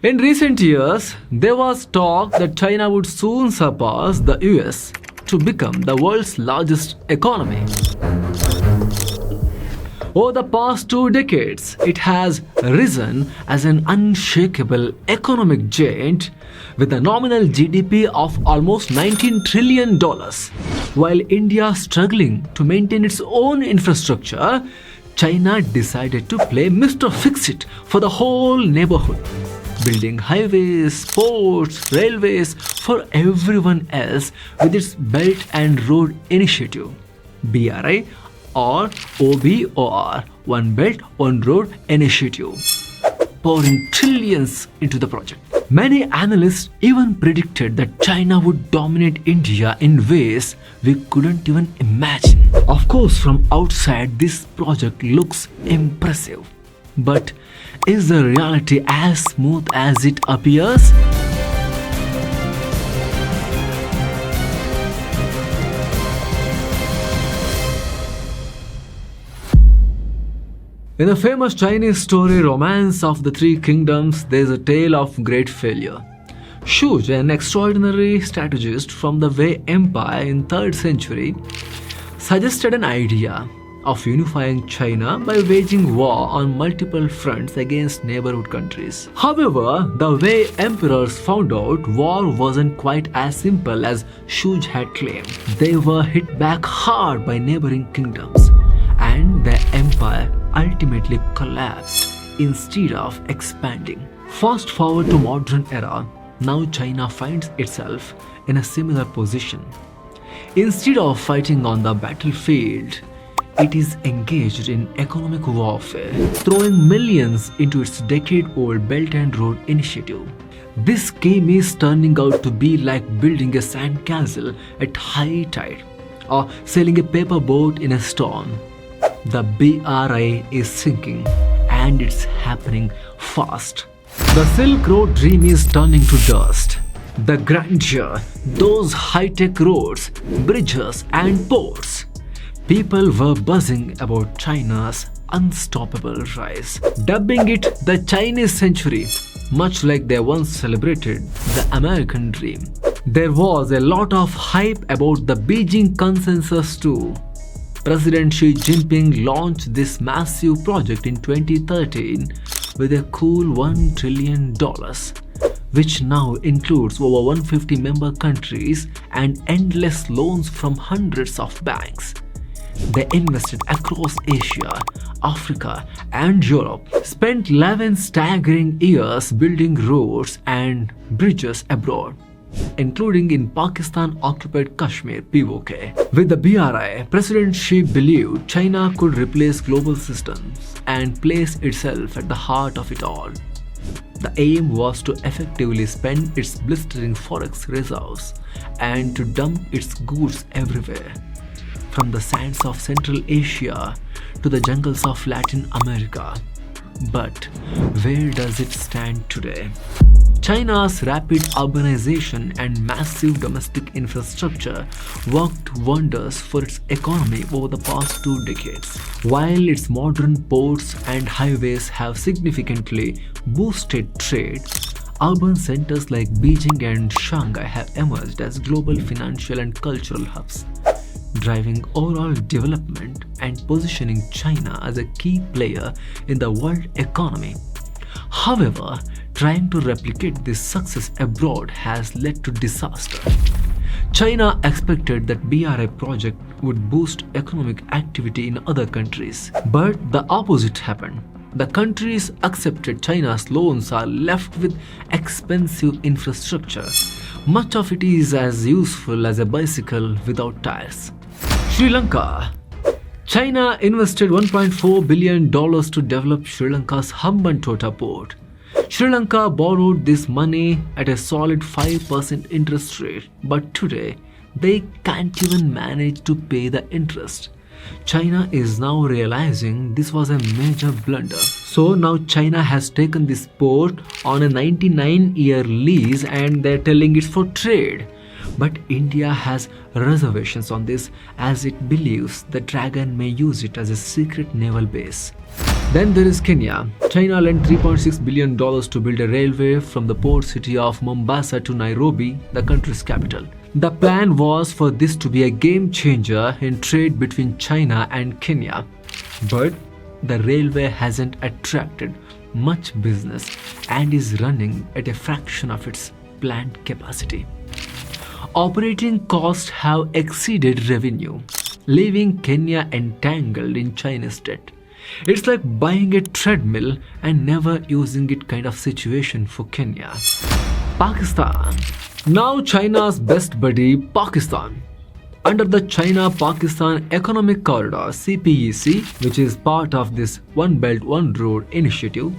In recent years, there was talk that China would soon surpass the US to become the world's largest economy. Over the past 2 decades, it has risen as an unshakable economic giant with a nominal GDP of almost $19 trillion. While India struggling to maintain its own infrastructure, China decided to play Mr. Fix-It for the whole neighborhood, building highways, ports, railways for everyone else with its Belt and Road Initiative, BRI, or OBOR, One Belt, One Road Initiative, pouring trillions into the project. Many analysts even predicted that China would dominate India in ways we couldn't even imagine. Of course, from outside, this project looks impressive. But is the reality as smooth as it appears? In the famous Chinese story Romance of the Three Kingdoms, there is a tale of great failure. Shu, an extraordinary strategist from the Wei Empire in 3rd century, suggested an idea of unifying China by waging war on multiple fronts against neighborhood countries. However, the Wei emperors found out war wasn't quite as simple as Shu had claimed. They were hit back hard by neighboring kingdoms, and their empire ultimately collapsed instead of expanding. Fast forward to modern era, now China finds itself in a similar position. Instead of fighting on the battlefield, it is engaged in economic warfare, throwing millions into its decade-old Belt and Road Initiative. This scheme is turning out to be like building a sandcastle at high tide or sailing a paper boat in a storm. The BRI is sinking, and it's happening fast. The Silk Road dream is turning to dust. The grandeur, those high-tech roads, bridges and ports. People were buzzing about China's unstoppable rise, dubbing it the Chinese century, much like they once celebrated the American dream. There was a lot of hype about the Beijing consensus too. President Xi Jinping launched this massive project in 2013 with a cool $1 trillion, which now includes over 150 member countries and endless loans from hundreds of banks. They invested across Asia, Africa, and Europe, spent 11 staggering years building roads and bridges abroad, including in Pakistan-occupied Kashmir (POK). With the BRI, President Xi believed China could replace global systems and place itself at the heart of it all. The aim was to effectively spend its blistering forex reserves and to dump its goods everywhere, from the sands of Central Asia to the jungles of Latin America. But where does it stand today? China's rapid urbanization and massive domestic infrastructure worked wonders for its economy over the past 2 decades. While its modern ports and highways have significantly boosted trade, urban centers like Beijing and Shanghai have emerged as global financial and cultural hubs, driving overall development and positioning China as a key player in the world economy. However, trying to replicate this success abroad has led to disaster. China expected that BRI project would boost economic activity in other countries, but the opposite happened. The countries accepted China's loans are left with expensive infrastructure. Much of it is as useful as a bicycle without tires. Sri Lanka. China invested $1.4 billion to develop Sri Lanka's Hambantota port. Sri Lanka borrowed this money at a solid 5% interest rate, but today they can't even manage to pay the interest. China is now realizing this was a major blunder. So now China has taken this port on a 99-year lease and they're telling it's for trade. But India has reservations on this as it believes the Dragon may use it as a secret naval base. Then there is Kenya. China lent $3.6 billion to build a railway from the port city of Mombasa to Nairobi, the country's capital. The plan was for this to be a game changer in trade between China and Kenya. But the railway hasn't attracted much business and is running at a fraction of its planned capacity. Operating costs have exceeded revenue, leaving Kenya entangled in China's debt. It's like buying a treadmill and never using it kind of situation for Kenya. Pakistan. Now China's best buddy, Pakistan. Under the China-Pakistan Economic Corridor (CPEC), which is part of this One Belt One Road initiative,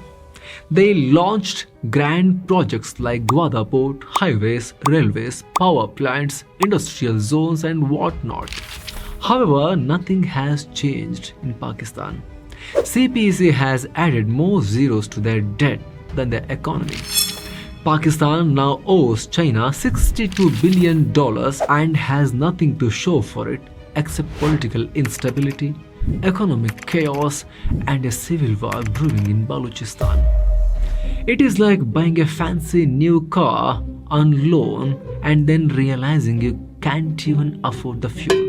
they launched grand projects like Gwadar port, highways, railways, power plants, industrial zones and whatnot. However, nothing has changed in Pakistan. CPEC has added more zeros to their debt than their economy. Pakistan now owes China $62 billion and has nothing to show for it except political instability, economic chaos, and a civil war brewing in Balochistan. It is like buying a fancy new car on loan and then realizing you can't even afford the fuel.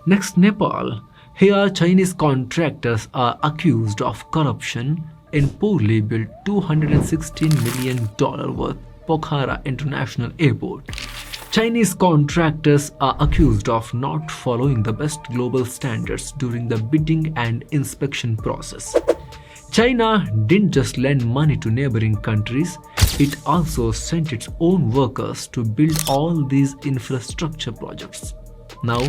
Next, Nepal. Here, Chinese contractors are accused of corruption in poorly built $216 million worth Pokhara International Airport. Chinese contractors are accused of not following the best global standards during the bidding and inspection process. China didn't just lend money to neighboring countries, it also sent its own workers to build all these infrastructure projects. Now,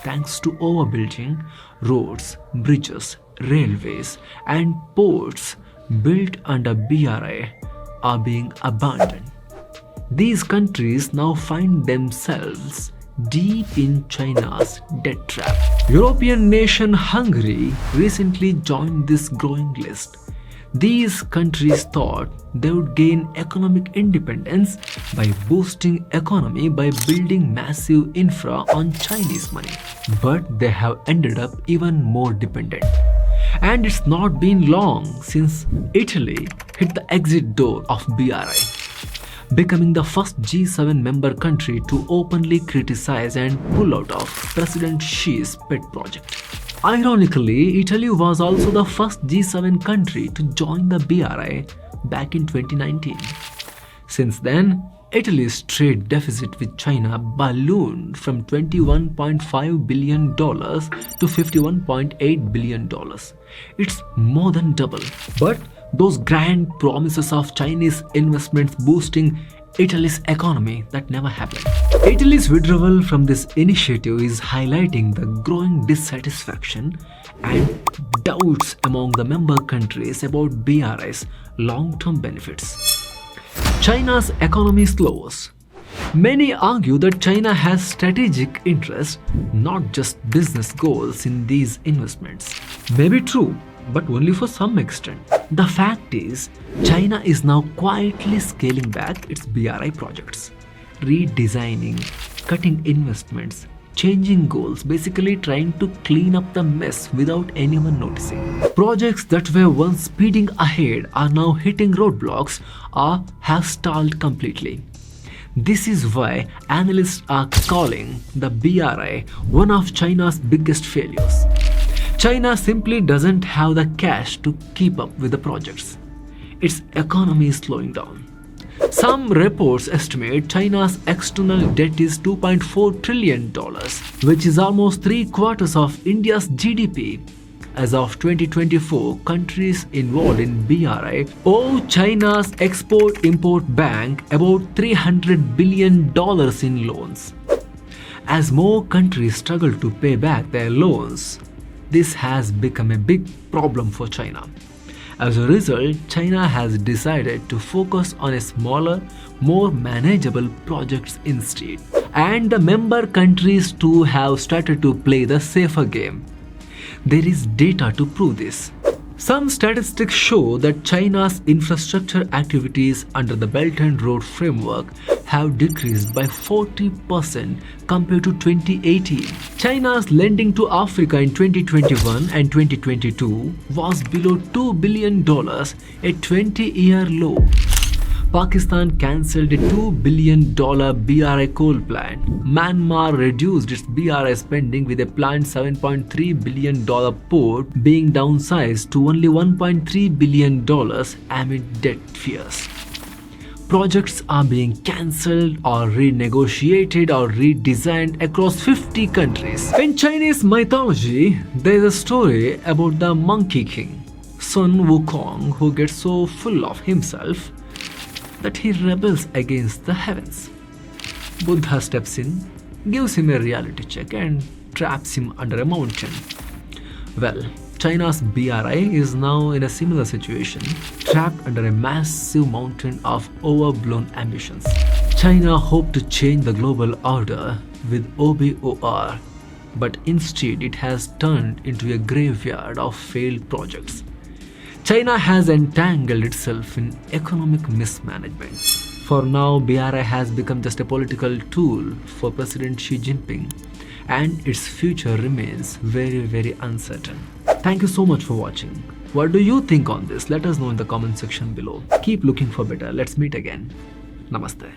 thanks to overbuilding, roads, bridges, railways, and ports built under BRI are being abandoned. These countries now find themselves deep in China's debt trap. European nation Hungary recently joined this growing list. These countries thought they would gain economic independence by boosting economy by building massive infra on Chinese money. But they have ended up even more dependent. And it's not been long since Italy hit the exit door of BRI, becoming the first G7 member country to openly criticize and pull out of President Xi's pet project. Ironically, Italy was also the first G7 country to join the BRI back in 2019. Since then, Italy's trade deficit with China ballooned from $21.5 billion to $51.8 billion. It's more than double. But those grand promises of Chinese investments boosting Italy's economy, that never happened. Italy's withdrawal from this initiative is highlighting the growing dissatisfaction and doubts among the member countries about BRI's long-term benefits. China's economy slows. Many argue that China has strategic interests, not just business goals in these investments. Maybe true, but only for some extent. The fact is, China is now quietly scaling back its BRI projects, redesigning, cutting investments, changing goals, basically trying to clean up the mess without anyone noticing. Projects that were once speeding ahead are now hitting roadblocks or have stalled completely. This is why analysts are calling the BRI one of China's biggest failures. China simply doesn't have the cash to keep up with the projects. Its economy is slowing down. Some reports estimate China's external debt is $2.4 trillion, which is almost 3/4 of India's GDP. As of 2024, countries involved in BRI owe China's Export-Import Bank about $300 billion in loans. As more countries struggle to pay back their loans, this has become a big problem for China. As a result, China has decided to focus on a smaller, more manageable projects instead. And the member countries too have started to play the safer game. There is data to prove this. Some statistics show that China's infrastructure activities under the Belt and Road Framework have decreased by 40% compared to 2018. China's lending to Africa in 2021 and 2022 was below $2 billion, a 20-year low. Pakistan cancelled a $2 billion BRI coal plant. Myanmar reduced its BRI spending with a planned $7.3 billion port being downsized to only $1.3 billion amid debt fears. Projects are being cancelled or renegotiated or redesigned across 50 countries. In Chinese mythology, there is a story about the Monkey King, Sun Wukong, who gets so full of himself that he rebels against the heavens. Buddha steps in, gives him a reality check and traps him under a mountain. Well, China's BRI is now in a similar situation, trapped under a massive mountain of overblown ambitions. China hoped to change the global order with OBOR, but instead it has turned into a graveyard of failed projects. China has entangled itself in economic mismanagement. For now, BRI has become just a political tool for President Xi Jinping, and its future remains very uncertain. Thank you so much for watching. What do you think on this? Let us know in the comment section below. Keep looking for better. Let's meet again. Namaste.